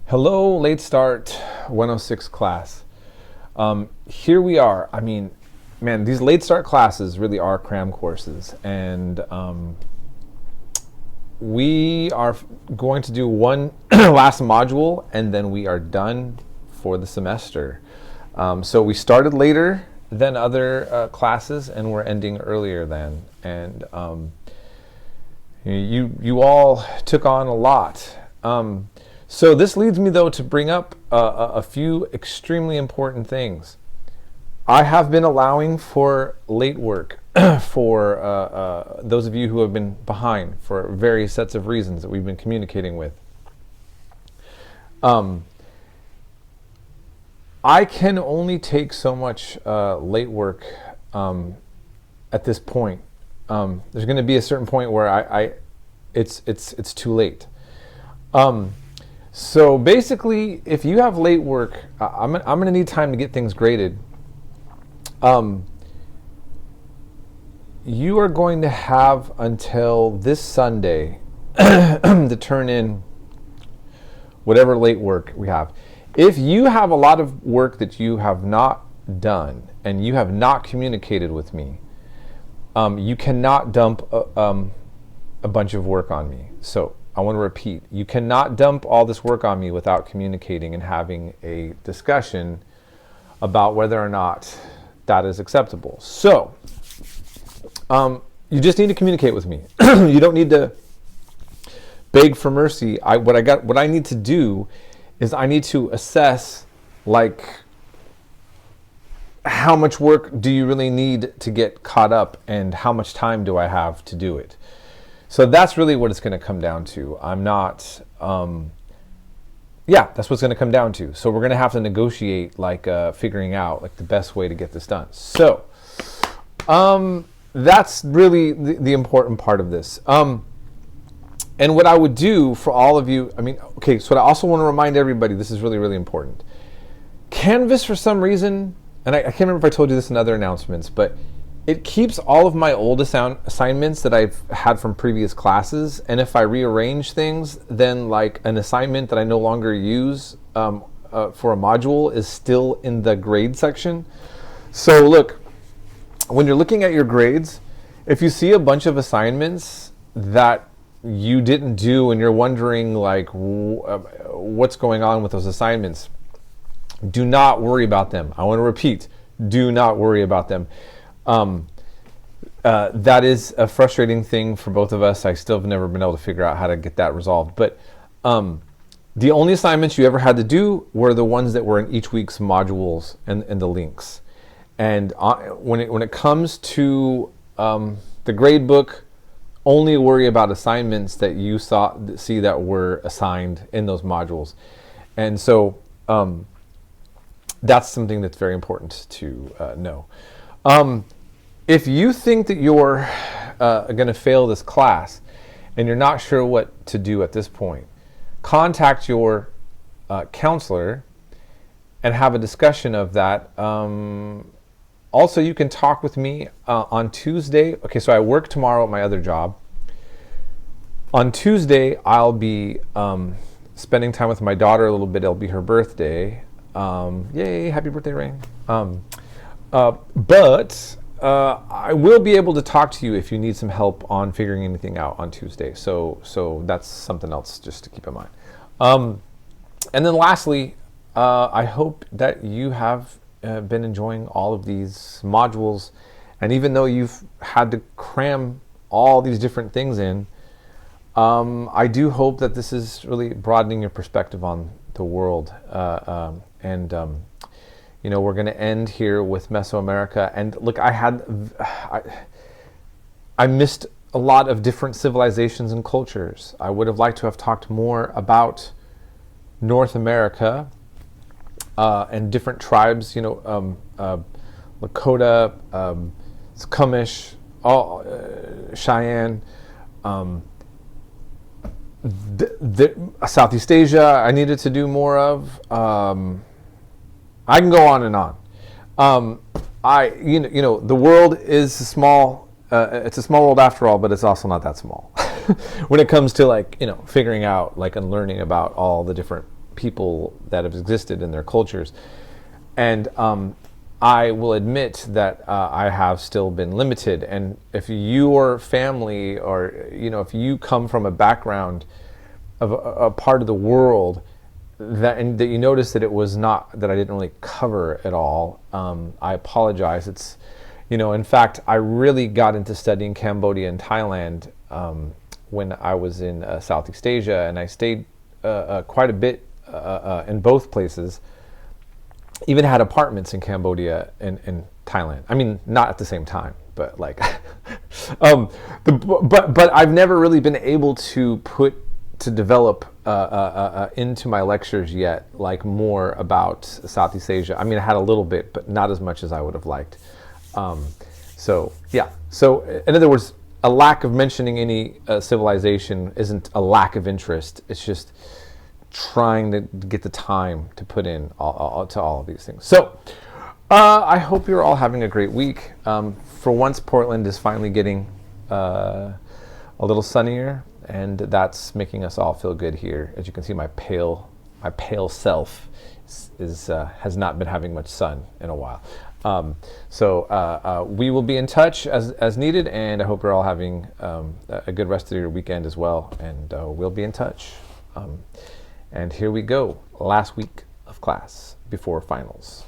Hello, Late Start 106 class. Here we are. I mean, man, these late start classes really are cram courses, and we are going to do one last module, and then we are done for the semester. So we started later than other classes, and we're ending earlier than. And you all took on a lot. So this leads me, though, to bring up a few extremely important things. I have been allowing for late work for those of you who have been behind for various sets of reasons that we've been communicating with. I can only take so much late work at this point. There's going to be a certain point where it's too late. So basically, if you have late work, I'm going to need time to get things graded. You are going to have until this Sunday to turn in whatever late work we have. If you have a lot of work that you have not done and you have not communicated with me, you cannot dump a bunch of work on me. So I want to repeat, you cannot dump all this work on me without communicating and having a discussion about whether or not that is acceptable. So, you just need to communicate with me. You don't need to beg for mercy. What I need to do is I need to assess, like, how much work do you really need to get caught up and how much time do I have to do it? So that's really what it's going to come down to. That's what it's going to come down to. So we're going to have to negotiate, figuring out the best way to get this done. So that's really the important part of this. And what I would do for all of you, so I also want to remind everybody, this is really, really important. Canvas, for some reason, and I can't remember if I told you this in other announcements, but it keeps all of my old assignments that I've had from previous classes, and if I rearrange things, then an assignment that I no longer use for a module is still in the grade section. So look, when you're looking at your grades, if you see a bunch of assignments that you didn't do and you're wondering what's going on with those assignments, do not worry about them. I want to repeat, do not worry about them. That is a frustrating thing for both of us. I still have never been able to figure out how to get that resolved. But the only assignments you ever had to do were the ones that were in each week's modules and the links. And when it comes to the grade book, only worry about assignments that you see that were assigned in those modules. And so that's something that's very important to know. If you think that you're going to fail this class and you're not sure what to do at this point, contact your counselor and have a discussion of that. Also, you can talk with me on Tuesday. Okay, so I work tomorrow at my other job. On Tuesday, I'll be spending time with my daughter a little bit. It'll be her birthday. Yay, happy birthday, Rain. But I will be able to talk to you if you need some help on figuring anything out on Tuesday. So that's something else just to keep in mind. And then lastly, I hope that you have been enjoying all of these modules. And even though you've had to cram all these different things in, I do hope that this is really broadening your perspective on the world. We're going to end here with Mesoamerica. And look, I missed a lot of different civilizations and cultures. I would have liked to have talked more about North America and different tribes, Lakota, Squamish, Cheyenne, Southeast Asia I needed to do more of. I can go on and on. The world is small. It's a small world after all, but it's also not that small when it comes to figuring out and learning about all the different people that have existed in their cultures. And I will admit that I have still been limited. And if your family, or if you come from a background of a part of the world that you notice that it was not, that I didn't really cover at all, I apologize. It's, in fact, I really got into studying Cambodia and Thailand when I was in Southeast Asia, and I stayed quite a bit in both places. Even had apartments in Cambodia and Thailand. I mean, not at the same time, but like, but I've never really been able to develop into my lectures yet, like more about Southeast Asia. I mean, I had a little bit, but not as much as I would have liked. So in other words, a lack of mentioning any civilization isn't a lack of interest. It's just trying to get the time to put in to all of these things. So I hope you're all having a great week. For once, Portland is finally getting a little sunnier, and that's making us all feel good here. As you can see, my pale self has not been having much sun in a while. So we will be in touch as needed, and I hope you're all having a good rest of your weekend as well, and we'll be in touch. And here we go, last week of class before finals.